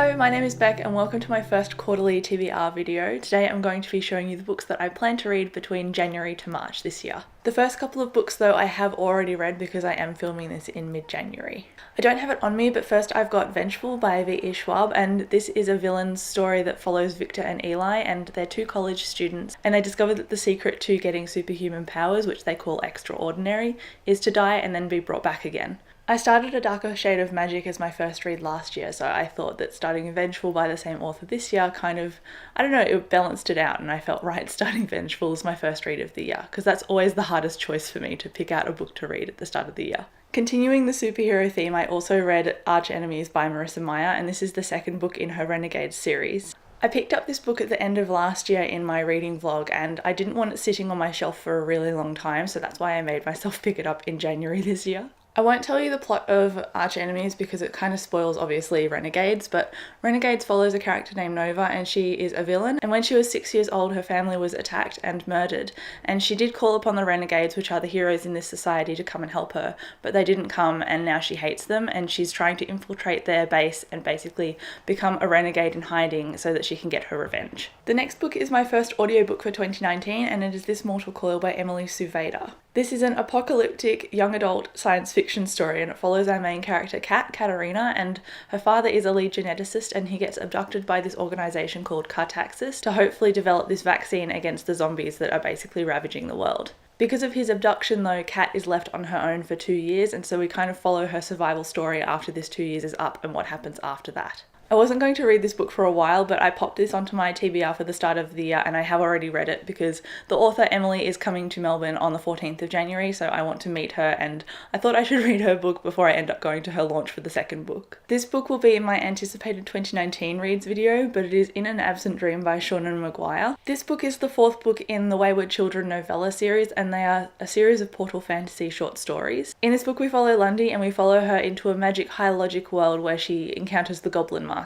Hello, my name is Beck and welcome to my first quarterly TBR video. Today I'm going to be showing you the books that I plan to read between January to March this year. The first couple of books though I have already read because I am filming this in mid-January. I don't have it on me, but first I've got Vengeful by V.E. Schwab, and this is a villain's story that follows Victor and Eli, and they're two college students, and they discover that the secret to getting superhuman powers, which they call extraordinary, is to die and then be brought back again. I started A Darker Shade of Magic as my first read last year, so I thought that starting Vengeful by the same author this year kind of, I don't know, it balanced it out, and I felt right starting Vengeful as my first read of the year, because that's always the hardest choice for me, to pick out a book to read at the start of the year. Continuing the superhero theme, I also read Arch Enemies by Marissa Meyer, and this is the second book in her Renegades series. I picked up this book at the end of last year in my reading vlog, and I didn't want it sitting on my shelf for a really long time, so that's why I made myself pick it up in January this year. I won't tell you the plot of Arch Enemies because it kind of spoils, obviously, Renegades, but Renegades follows a character named Nova, and she is a villain, and when she was 6 years old her family was attacked and murdered, and she did call upon the Renegades, which are the heroes in this society, to come and help her, but they didn't come, and now she hates them, and she's trying to infiltrate their base and basically become a renegade in hiding so that she can get her revenge. The next book is my first audiobook for 2019, and it is This Mortal Coil by Emily Sue Vader. This is an apocalyptic young adult science fiction story, and it follows our main character Katarina, and her father is a lead geneticist, and he gets abducted by this organisation called Cartaxis to hopefully develop this vaccine against the zombies that are basically ravaging the world. Because of his abduction though, Kat is left on her own for 2 years, and so we kind of follow her survival story after this 2 years is up and what happens after that. I wasn't going to read this book for a while, but I popped this onto my TBR for the start of the year, and I have already read it because the author Emily is coming to Melbourne on the 14th of January, so I want to meet her, and I thought I should read her book before I end up going to her launch for the second book. This book will be in my anticipated 2019 reads video, but it is In an Absent Dream by Seanan Maguire. This book is the fourth book in the Wayward Children novella series, and they are a series of portal fantasy short stories. In this book we follow Lundy, and we follow her into a magic high logic world where she encounters the goblin market.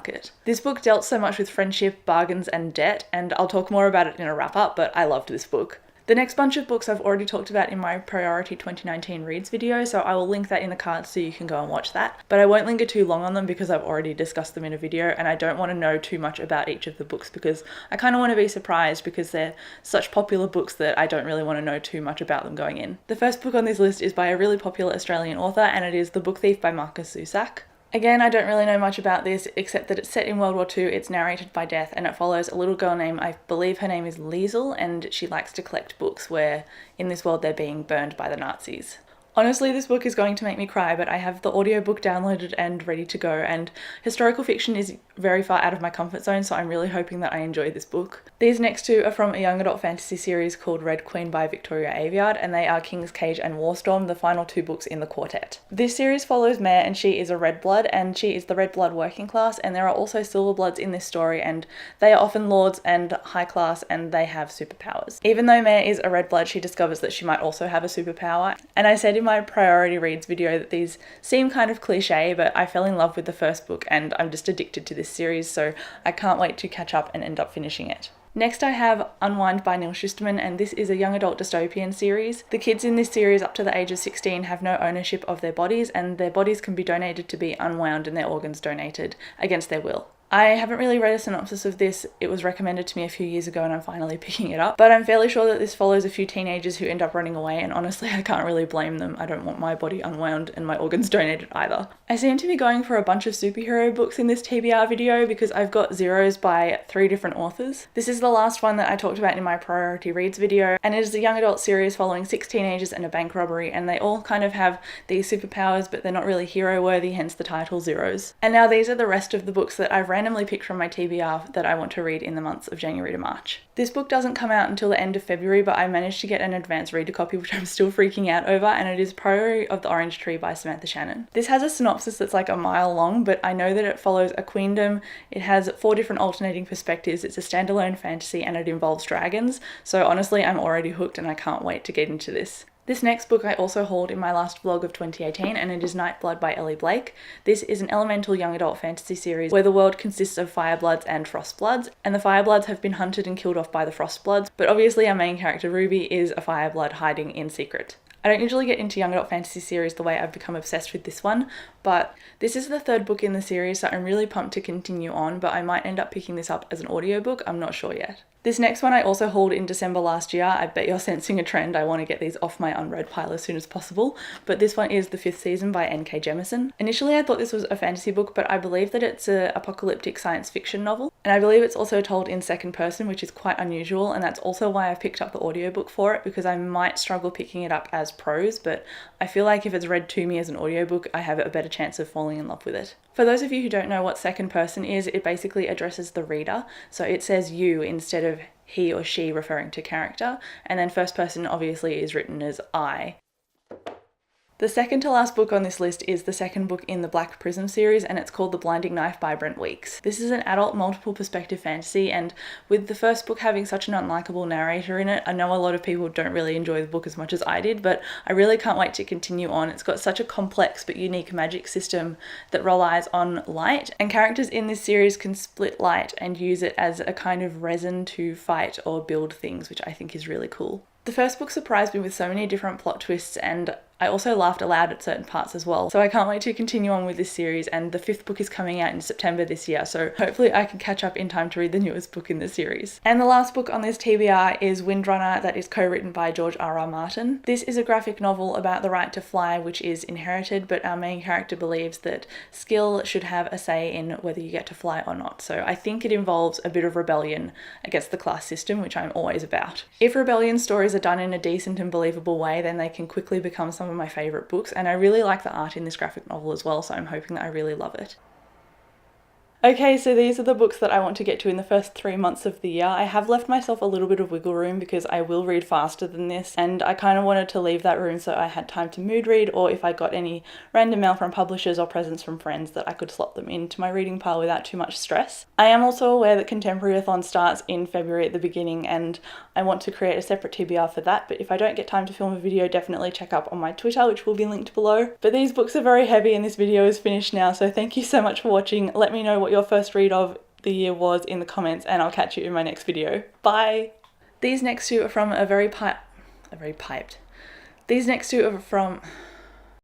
This book dealt so much with friendship, bargains and debt, and I'll talk more about it in a wrap up, but I loved this book. The next bunch of books I've already talked about in my Priority 2019 Reads video, so I will link that in the cards so you can go and watch that. But I won't linger too long on them because I've already discussed them in a video, and I don't want to know too much about each of the books because I kind of want to be surprised because they're such popular books that I don't really want to know too much about them going in. The first book on this list is by a really popular Australian author, and it is The Book Thief by Marcus Zusak. Again, I don't really know much about this except that it's set in World War II, it's narrated by Death, and it follows a little girl named, I believe her name is Liesel, and she likes to collect books where in this world they're being burned by the Nazis. Honestly, this book is going to make me cry, but I have the audiobook downloaded and ready to go, and historical fiction is very far out of my comfort zone, so I'm really hoping that I enjoy this book. These next two are from a young adult fantasy series called Red Queen by Victoria Aveyard, and they are King's Cage and Warstorm, the final two books in the quartet. This series follows Mare, and she is a red blood, and she is the red blood working class, and there are also silver bloods in this story, and they are often lords and high class, and they have superpowers. Even though Mare is a red blood, she discovers that she might also have a superpower, and I said in my priority reads video that these seem kind of cliche, but I fell in love with the first book and I'm just addicted to this series, so I can't wait to catch up and end up finishing it. Next I have Unwind by Neil Shusterman, and this is a young adult dystopian series. The kids in this series up to the age of 16 have no ownership of their bodies, and their bodies can be donated to be unwound and their organs donated against their will. I haven't really read a synopsis of this. It was recommended to me a few years ago and I'm finally picking it up, but I'm fairly sure that this follows a few teenagers who end up running away, and honestly I can't really blame them. I don't want my body unwound and my organs donated either. I seem to be going for a bunch of superhero books in this TBR video because I've got Zeros by 3 different authors. This is the last one that I talked about in my Priority Reads video, and it is a young adult series following 6 teenagers and a bank robbery, and they all kind of have these superpowers but they're not really hero worthy, hence the title Zeros. And now these are the rest of the books that I've randomly picked from my TBR that I want to read in the months of January to March. This book doesn't come out until the end of February, but I managed to get an advance reader copy, which I'm still freaking out over, and it is Priory of the Orange Tree by Samantha Shannon. This has a synopsis that's like a mile long, but I know that it follows a queendom, it has 4 different alternating perspectives, it's a standalone fantasy, and it involves dragons, so honestly I'm already hooked and I can't wait to get into this. This next book I also hauled in my last vlog of 2018, and it is Nightblood by Ellie Blake. This is an elemental young adult fantasy series where the world consists of Firebloods and Frostbloods, and the Firebloods have been hunted and killed off by the Frostbloods, but obviously our main character Ruby is a Firebloods hiding in secret. I don't usually get into young adult fantasy series the way I've become obsessed with this one, but this is the third book in the series, so I'm really pumped to continue on, but I might end up picking this up as an audiobook, I'm not sure yet. This next one I also hauled in December last year. I bet you're sensing a trend. I want to get these off my unread pile as soon as possible. But this one is The Fifth Season by N.K. Jemisin. Initially I thought this was a fantasy book, but I believe that it's an apocalyptic science fiction novel. And I believe it's also told in second person, which is quite unusual. And that's also why I've picked up the audiobook for it, because I might struggle picking it up as prose, but I feel like if it's read to me as an audiobook, I have a better chance of falling in love with it. For those of you who don't know what second person is, it basically addresses the reader. So it says you instead of he or she referring to character, and then first person obviously is written as I. The second to last book on this list is the second book in the Black Prism series, and it's called The Blinding Knife by Brent Weeks. This is an adult multiple perspective fantasy, and with the first book having such an unlikable narrator in it, I know a lot of people don't really enjoy the book as much as I did, but I really can't wait to continue on. It's got such a complex but unique magic system that relies on light, and characters in this series can split light and use it as a kind of resin to fight or build things, which I think is really cool. The first book surprised me with so many different plot twists, and I also laughed aloud at certain parts as well. So I can't wait to continue on with this series, and the fifth book is coming out in September this year, so hopefully I can catch up in time to read the newest book in the series. And the last book on this TBR is Windrunner, that is co-written by George R.R. Martin. This is a graphic novel about the right to fly, which is inherited, but our main character believes that skill should have a say in whether you get to fly or not. So I think it involves a bit of rebellion against the class system, which I'm always about. If rebellion stories are done in a decent and believable way, then they can quickly become some of my favourite books, and I really like the art in this graphic novel as well, so I'm hoping that I really love it. Okay, so these are the books that I want to get to in the first 3 months of the year. I have left myself a little bit of wiggle room because I will read faster than this, and I kind of wanted to leave that room so I had time to mood read, or if I got any random mail from publishers or presents from friends, that I could slot them into my reading pile without too much stress. I am also aware that Contemporary-a-thon starts in February at the beginning, and I want to create a separate TBR for that, but if I don't get time to film a video, definitely check up on my Twitter, which will be linked below. But these books are very heavy and this video is finished now, so thank you so much for watching. Let me know what your first read of the year was in the comments, and I'll catch you in my next video. Bye! These next two are from These next two are from